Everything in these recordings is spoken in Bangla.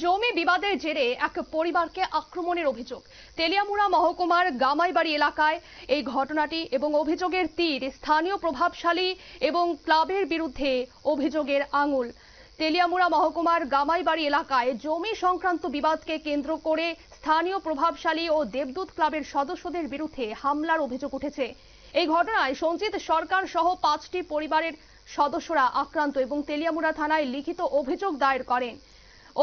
জমি বিবাদের জেরে এক পরিবারকে আক্রমণের অভিযোগ। তেলিয়ামুড়া মহকুমার গামাইবাড়ি এলাকায় এই ঘটনাটি এবং অভিযোগের তীর স্থানীয় প্রভাবশালী এবং ক্লাবের বিরুদ্ধে অভিযোগের আঙুল। তেলিয়ামুড়া মহকুমার গামাইবাড়ি এলাকায় জমি সংক্রান্ত বিবাদকে কেন্দ্র করে স্থানীয় প্রভাবশালী ও দেবদূত ক্লাবের সদস্যদের বিরুদ্ধে হামলার অভিযোগ উঠেছে। এই ঘটনায় সঞ্জিত সরকার সহ 5টি পরিবারের সদস্যরা আক্রান্ত এবং তেলিয়ামুড়া থানায় লিখিত অভিযোগ দায়ের করেন।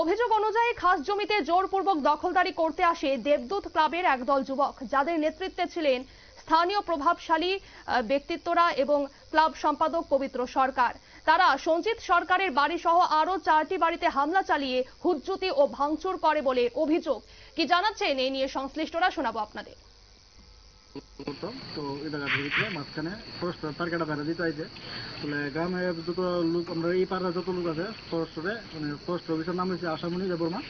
অভিযোগ অনুযায়ী খাস জমিতে জোরপূর্বক দখলদারি করতে আসে দেবদূত ক্লাবের একদল যুবক, যাদের নেতৃত্বে ছিলেন স্থানীয় প্রভাবশালী ব্যক্তিত্বরা এবং ক্লাব সম্পাদক পবিত্র সরকার। তারা সঞ্জিত সরকারের বাড়ি সহ আরো 4টি বাড়িতে হামলা চালিয়ে হুজ্জুতি ও ভাঙচুর করে বলে অভিযোগ। কি জানাচ্ছেন এই নিয়ে সংশ্লিষ্টরা, শোনাবো আপনাদের। তো এই জায়গাটার ভিতরে মাঝখানে ফরেস্ট তারকাটা বেড়া দিতে হয়েছে বলে গ্রামে যত লোক আমরা এই পাড়ার যত লোক আছে ফরেস্টরে মানে ফরেস্ট অফিসের নাম হয়েছে আশামণি দেববর্মা।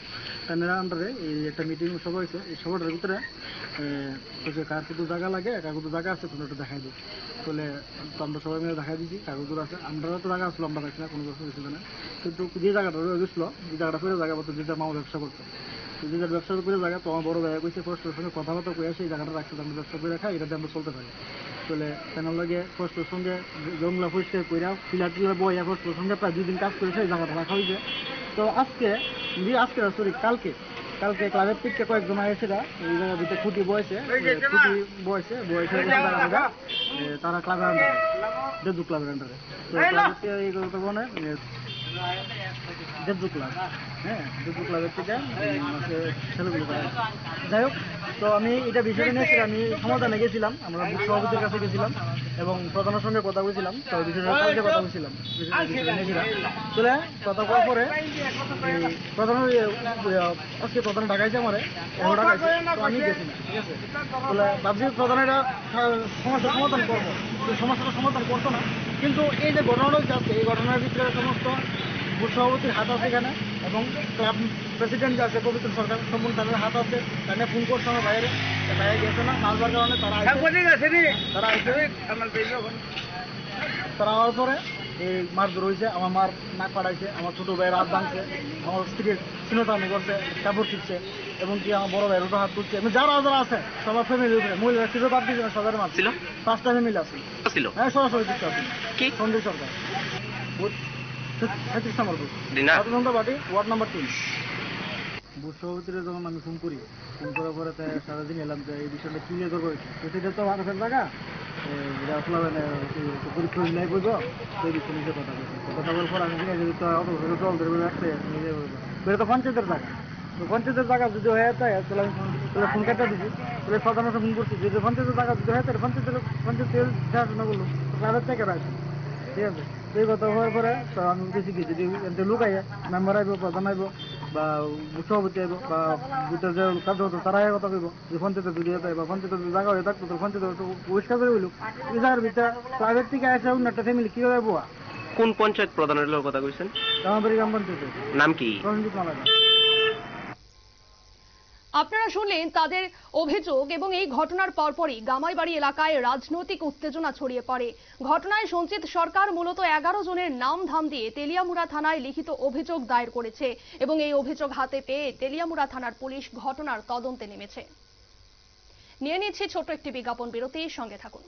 তার আন্ডারে এই একটা মিটিং সভা হয়েছে। এই সভাটার ভিতরে কার কত জায়গা লাগে, কার কত জায়গা আছে তোমরা একটু দেখাই দিই বলে আমরা সবাই মিলে দেখাই দিচ্ছি। কাগজ আছে আমরা তো জায়গা আসলো আমরা দেখছি না, কোনো কিছু হয়েছিল না, কিন্তু যে জায়গাটা রয়ে গেছিলো যে জায়গাটা ফেরে জায়গা বলতো যেটা মামা ব্যবসা করতো যে ব্যবসা করে জায়গা তো আমার বড় ভাই কইছে ফরেস্টের সঙ্গে কথাবার্তা কয়ে সেই জায়গাটা রাখছে আমরা ব্যবসা করে রাখা, এটাতে আমরা চলতে পারি চলে কেনার লাগে ফরেস্টের সঙ্গে জঙ্গলা পরিষ্কার করে পিলার টিলার বইয়া ফরেস্টের সঙ্গে প্রায় 2 দিন কাজ করে সেই জায়গাটা রাখা হয়েছে। তো আজকে সরি কালকে ক্লাবের থেকে কয়েকজন এসেরা এই জায়গার ভিতরে খুঁটি বয়েছে তারা ক্লাবের আন্ডারে দেবদূত ক্লাবের আন্ডারে এই কথা বলে দেবদূত ক্লাব, হ্যাঁ দেবদূত ক্লাবের থেকে ছেলেগুলো যাই হোক। তো আমি এটা বিষয়টা নিয়েছিলাম, আমি সমাধানে গেছিলাম, আমরা সভাপতির কাছে গেছিলাম এবং প্রধানের সঙ্গে কথা বলছিলাম। তো বিষয়টা কালকে কথা বলছিলাম চলে কথা বলার পরে প্রধানের আজকে প্রধান ঢাকাইছে আমার ঢাকাইছে, তো আমি গেছি না, ঠিক আছে বলে ভাবছি প্রধানেরা সমস্যার সমাধান করবো, সমস্যাটা সমাধান করতো না। কিন্তু এই যে ঘটনাটা আছে এই ঘটনার ভিতরে সমস্ত বুথ সভাপতির হাত আছে এখানে এবং ক্লাব প্রেসিডেন্ট যে আছে পবিত্র সরকার সম্পূর্ণ তাদের হাত আছে। তাদের ফোন করছে আমার বাইরে গেছে না মালবার কারণে তারা হওয়ার পরে এই মারধর হয়েছে, আমার মার নাক পাড়াইছে, আমার ছোটো ভাইয়ের হাত ভাঙছে, আমার স্ত্রীর চিনতানি করছে, কাপড় ছিটছে এবং কি আমার বড় ভাইয়ের হাত তুলছে। যারা যারা আছে সবার ফ্যামিলি মহিলা ছিল বাদ দিয়েছে না, সবার মাছ ছিল 5টা ফ্যামিলি আছে, হ্যাঁ সরাসরি যুক্ত আছে সঞ্জয় সরকার 36 নম্বর বাড়ি ওয়ার্ড নাম্বার 3। বুথ সভাপতিরা যখন আমি ফোন করার পরে সারাদিন এলাম যে এই বিষয়টা কি নিয়ে করবো, সেটা তো মানুষের জায়গা পরীক্ষা নাই বলবো সেই বিষয় নিয়ে কথা বলার পর আমি জল ধরে রাখতে এটা তো পঞ্চায়েতের জায়গা, তো পঞ্চায়েতের জায়গা যদি হয়ে যায় তাহলে আমি ফোন কাটা দিচ্ছি, তাহলে প্রধানত ফোন করছি যদি পঞ্চায়েতের জায়গা যদি হয়ে যায় পঞ্চায়েতের দেখাশোনা করলো ক্লাবের থেকে রাখছি, ঠিক আছে। এই কথা হওয়ার পরে তো আমি গেছি কি যদি এতে লোক আইয়া মেম্বার আইব প্রধান আইব বা সভাপতি আইব বা বুথের যে কার্য হতো তারা কথা কইব যে পঞ্চায়েতের যদি হয়ে বা পঞ্চায়েতের যদি জায়গা হয়ে থাকতো তো পঞ্চায়েতের পরিষ্কার করে হইল এই জায়গার ভিতরে ক্লাবের থেকে আসে অন্য একটা ফ্যামিলি কীভাবে বোয়া। কোন পঞ্চায়েত প্রধানের কথা কইছেন? গামাবাড়ি গ্রাম পঞ্চায়েতের নাম কি? রঞ্জিত মালাকা। আপনারা শুনলেন তাদের অভিযোগ এবং এই ঘটনার পরপরই গামাইবাড়ি এলাকায় রাজনৈতিক উত্তেজনা ছড়িয়ে পড়ে। ঘটনায় সঞ্জিত সরকার মূলত 11 জনের নাম ধাম দিয়ে তেলিয়ামুড়া থানায় লিখিত অভিযোগ দায়ের করেছে এবং এই অভিযোগ হাতে পেয়ে তেলিয়ামুড়া থানার পুলিশ ঘটনার তদন্তে নেমেছে। নিয়ে নিচ্ছি ছোট্ট একটি বিজ্ঞাপন বিরতি, সঙ্গে থাকুন।